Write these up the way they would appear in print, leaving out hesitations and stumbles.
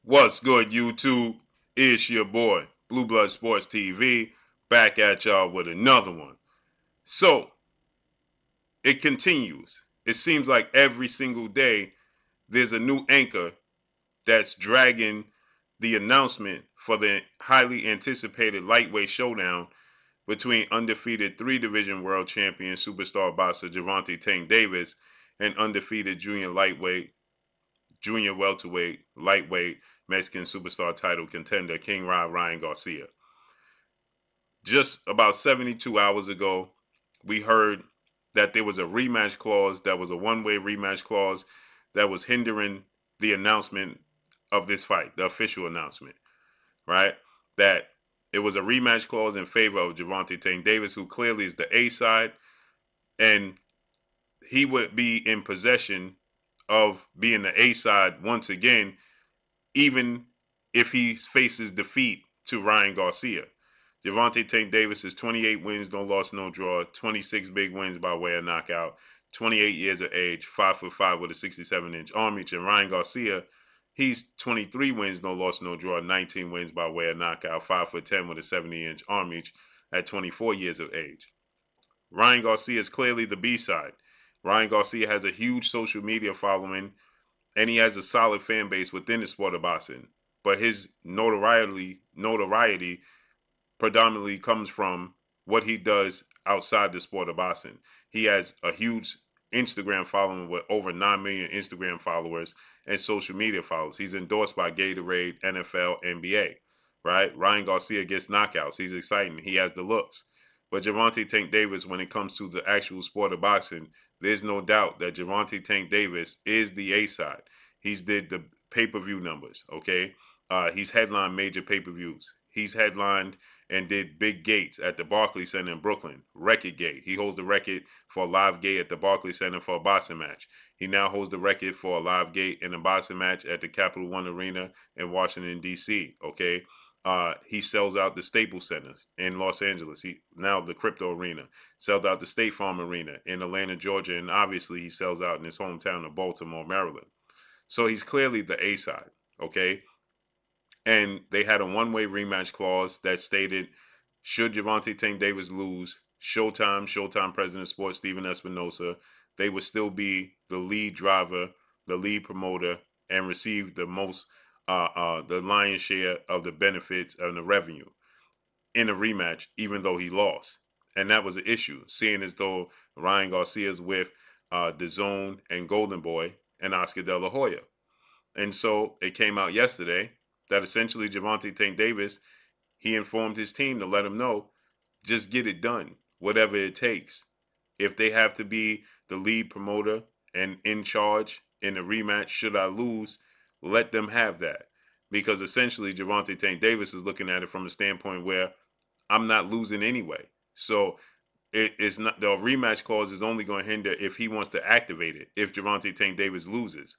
What's good, YouTube? It's your boy, Blue Blood Sports TV, back at y'all with another one. So, it continues. It seems like every single day there's a new anchor that's dragging the announcement for the highly anticipated lightweight showdown between undefeated three-division world champion superstar boxer Gervonta Tank Davis and undefeated junior welterweight, lightweight Mexican superstar title contender King Ryan Garcia. Just about 72 hours ago, we heard that there was a rematch clause, that was a one-way rematch clause that was hindering the announcement of this fight, the official announcement, right? That it was a rematch clause in favor of Gervonta Tank Davis, who clearly is the A side, and he would be in possession of being the A side once again, even if he faces defeat to Ryan Garcia. Gervonta Tank Davis is 28 wins, no loss, no draw, 26 big wins by way of knockout, 28 years of age, 5'5" with a 67-inch arm reach. And Ryan Garcia, he's 23 wins, no loss, no draw, 19 wins by way of knockout, 5'10" with a 70-inch arm reach at 24 years of age. Ryan Garcia is clearly the B side. Ryan Garcia has a huge social media following, and he has a solid fan base within the sport of boxing. But his notoriety predominantly comes from what he does outside the sport of boxing. He has a huge Instagram following with over 9 million Instagram followers and social media followers. He's endorsed by Gatorade, NFL, NBA, right? Ryan Garcia gets knockouts. He's exciting. He has the looks. But Gervonta Tank Davis, when it comes to the actual sport of boxing, there's no doubt that Gervonta Tank Davis is the A side. He's did the pay-per-view numbers, okay? He's headlined major pay-per-views. He's headlined and did big gates at the Barclays Center in Brooklyn. Record gate. He holds the record for a live gate at the Barclays Center for a boxing match. He now holds the record for a live gate in a boxing match at the Capital One Arena in Washington, D.C., okay? He sells out the Staples Centers in Los Angeles. He now the Crypto Arena, sells out the State Farm Arena in Atlanta, Georgia, and obviously he sells out in his hometown of Baltimore, Maryland. So he's clearly the A side, okay? And they had a one-way rematch clause that stated, should Gervonta Tank Davis lose, Showtime President of Sports Stephen Espinosa, they would still be the lead driver, the lead promoter, and receive the lion's share of the benefits and the revenue in a rematch, even though he lost. And that was an issue, seeing as though Ryan Garcia's with DAZN and Golden Boy and Oscar De La Hoya. And so it came out yesterday that essentially Gervonta Tank Davis, he informed his team to let him know, just get it done, whatever it takes. If they have to be the lead promoter and in charge in the rematch, should I lose, let them have that. Because essentially Gervonta Tank Davis is looking at it from a standpoint where I'm not losing anyway. So it's not, the rematch clause is only going to hinder if he wants to activate it, if Gervonta Tank Davis loses.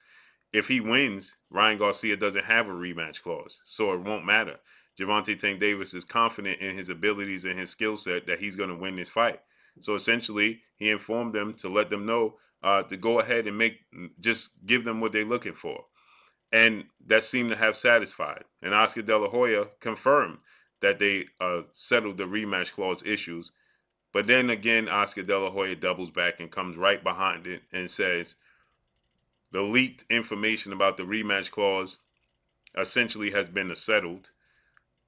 If he wins, Ryan Garcia doesn't have a rematch clause, so it won't matter. Gervonta Tank Davis is confident in his abilities and his skill set that he's going to win this fight. So essentially, he informed them to let them know to go ahead and just give them what they're looking for. And that seemed to have satisfied. And Oscar De La Hoya confirmed that they settled the rematch clause issues. But then again, Oscar De La Hoya doubles back and comes right behind it and says, the leaked information about the rematch clause essentially has been settled.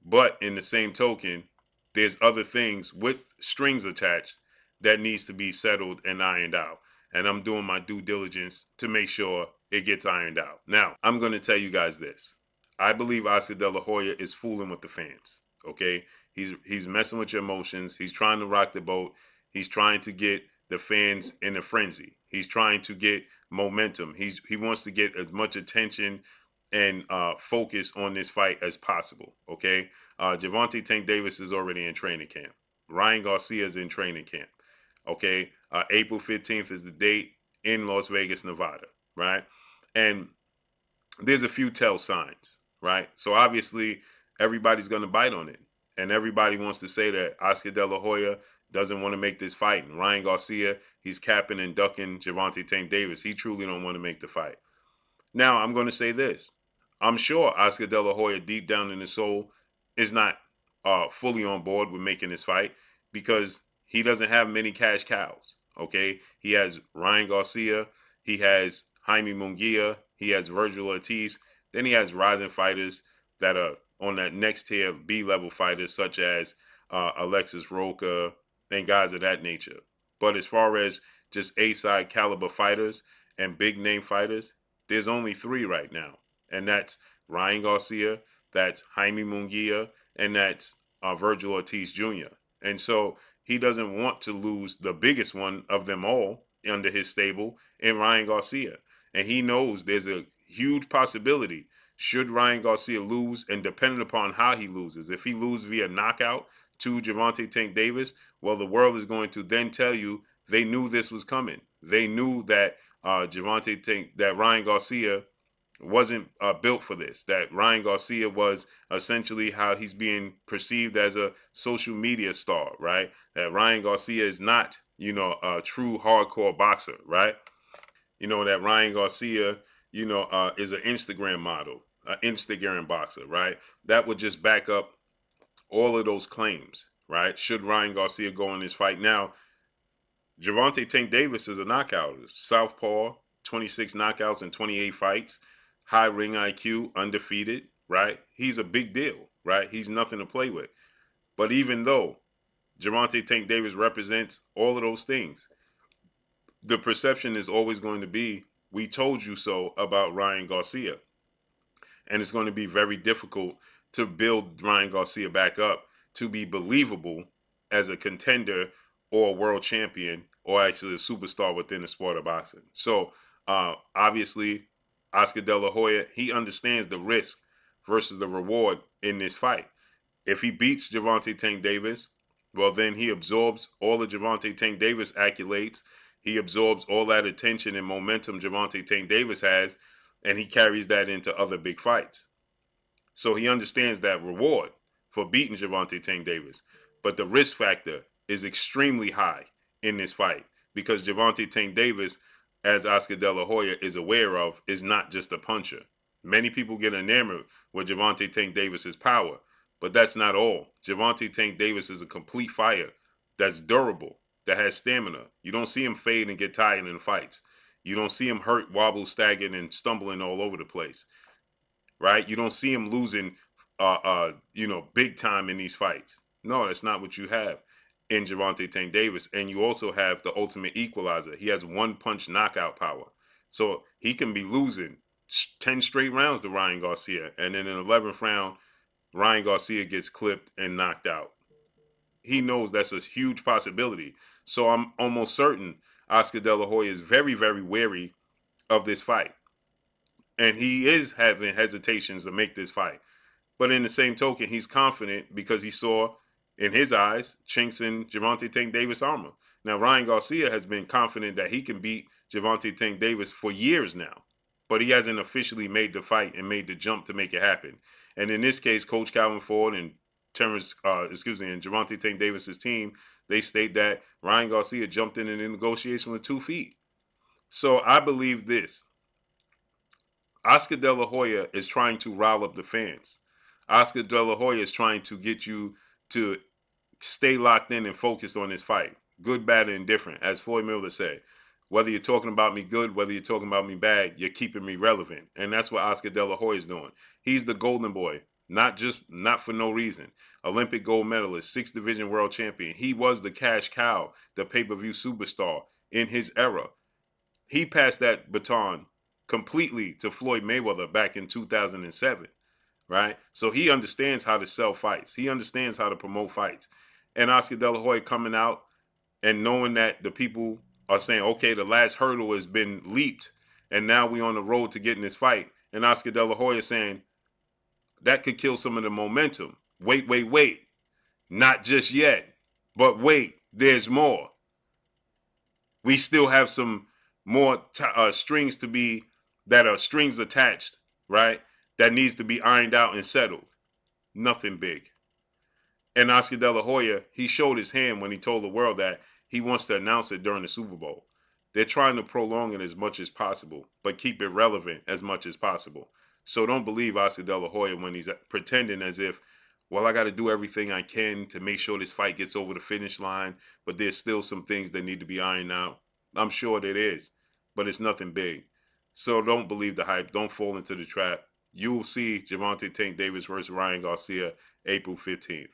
But in the same token, there's other things with strings attached that needs to be settled and ironed out. And I'm doing my due diligence to make sure it gets ironed out. Now, I'm going to tell you guys this. I believe Oscar De La Hoya is fooling with the fans, okay? He's messing with your emotions. He's trying to rock the boat. He's trying to get the fans in a frenzy. He's trying to get momentum. He wants to get as much attention and focus on this fight as possible, okay? Gervonta Tank Davis is already in training camp. Ryan Garcia is in training camp, okay? April 15th is the date in Las Vegas, Nevada, right? And there's a few tell signs, right? So obviously everybody's going to bite on it. And everybody wants to say that Oscar De La Hoya doesn't want to make this fight. And Ryan Garcia, he's capping and ducking Gervonta Tank Davis. He truly don't want to make the fight. Now, I'm going to say this. I'm sure Oscar De La Hoya, deep down in his soul, is not fully on board with making this fight because he doesn't have many cash cows. Okay, he has Ryan Garcia, he has Jaime Munguia, he has Virgil Ortiz, then he has rising fighters that are on that next tier B level fighters such as Alexis Roca and guys of that nature. But as far as just A side caliber fighters and big name fighters, there's only three right now, and that's Ryan Garcia, that's Jaime Munguia, and that's Virgil Ortiz Jr. And so he doesn't want to lose the biggest one of them all under his stable in Ryan Garcia. And he knows there's a huge possibility should Ryan Garcia lose, and depending upon how he loses, if he loses via knockout to Gervonta Tank Davis, well, the world is going to then tell you they knew this was coming. They knew that that Ryan Garcia wasn't built for this. That Ryan Garcia was essentially how he's being perceived as a social media star, right? That Ryan Garcia is not, a true hardcore boxer, right? That Ryan Garcia, is an Instagram model, an Instagram boxer, right? That would just back up all of those claims, right? Should Ryan Garcia go in this fight now? Gervonta Tank Davis is a knockout. Southpaw, 26 knockouts in 28 fights, high ring IQ, undefeated, right? He's a big deal, right? He's nothing to play with. But even though Gervonta Tank Davis represents all of those things, the perception is always going to be, we told you so about Ryan Garcia. And it's going to be very difficult to build Ryan Garcia back up to be believable as a contender or a world champion or actually a superstar within the sport of boxing. So obviously, Oscar De La Hoya, he understands the risk versus the reward in this fight. If he beats Gervonta Tank Davis, well, then he absorbs all of Gervonta Tank Davis accolades. He absorbs all that attention and momentum Gervonta Tank Davis has, and he carries that into other big fights. So he understands that reward for beating Gervonta Tank Davis. But the risk factor is extremely high in this fight because Gervonta Tank Davis, as Oscar De La Hoya is aware of, is not just a puncher. Many people get enamored with Gervonta Tank Davis's power, but that's not all. Gervonta Tank Davis is a complete fighter that's durable, that has stamina. You don't see him fade and get tired in fights. You don't see him hurt, wobble, staggering, and stumbling all over the place, right? You don't see him losing, big time in these fights. No, that's not what you have in Gervonta Tank Davis. And you also have the ultimate equalizer. He has one-punch knockout power. So he can be losing 10 straight rounds to Ryan Garcia. And then in the 11th round, Ryan Garcia gets clipped and knocked out. He knows that's a huge possibility. So I'm almost certain Oscar De La Hoya is very, very wary of this fight. And he is having hesitations to make this fight. But in the same token, he's confident because he saw, in his eyes, chinks in Gervonta Tank Davis' armor. Now, Ryan Garcia has been confident that he can beat Gervonta Tank Davis for years now. But he hasn't officially made the fight and made the jump to make it happen. And in this case, Coach Calvin Ford and and Gervonta Tank Davis' team, they state that Ryan Garcia jumped in the negotiation with 2 feet. So I believe this. Oscar De La Hoya is trying to rile up the fans. Oscar De La Hoya is trying to get you to stay locked in and focused on this fight. Good, bad, and indifferent. As Floyd Mayweather said, whether you're talking about me good, whether you're talking about me bad, you're keeping me relevant. And that's what Oscar De La Hoya is doing. He's the golden boy. Not for no reason. Olympic gold medalist, 6th division world champion. He was the cash cow, the pay-per-view superstar in his era. He passed that baton completely to Floyd Mayweather back in 2007, right? So he understands how to sell fights. He understands how to promote fights. And Oscar De La Hoya coming out and knowing that the people are saying, okay, the last hurdle has been leaped, and now we're on the road to getting this fight. And Oscar De La Hoya saying, that could kill some of the momentum. Wait. Not just yet. But wait, there's more. We still have some more strings to be, that are strings attached, right? That needs to be ironed out and settled. Nothing big. And Oscar De La Hoya, he showed his hand when he told the world that he wants to announce it during the Super Bowl. They're trying to prolong it as much as possible, but keep it relevant as much as possible. So don't believe Oscar De La Hoya when he's pretending as if, well, I got to do everything I can to make sure this fight gets over the finish line, but there's still some things that need to be ironed out. I'm sure there is, but it's nothing big. So don't believe the hype. Don't fall into the trap. You will see Gervonta Tank Davis versus Ryan Garcia April 15th.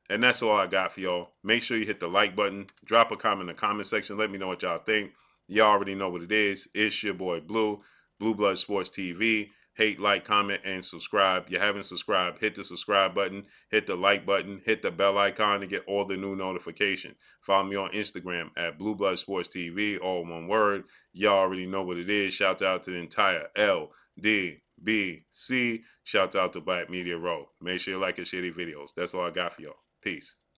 And that's all I got for y'all. Make sure you hit the like button. Drop a comment in the comment section. Let me know what y'all think. Y'all already know what it is. It's your boy Blue, Blue Blood Sports TV. Hate, like, comment, and subscribe. You haven't subscribed, hit the subscribe button, hit the like button, hit the bell icon to get all the new notifications. Follow me on Instagram at Blue Blood Sports TV, all one word. Y'all already know what it is. Shout out to the entire LDBC. Shout out to Black Media Row. Make sure you like and share these videos. That's all I got for y'all. Peace.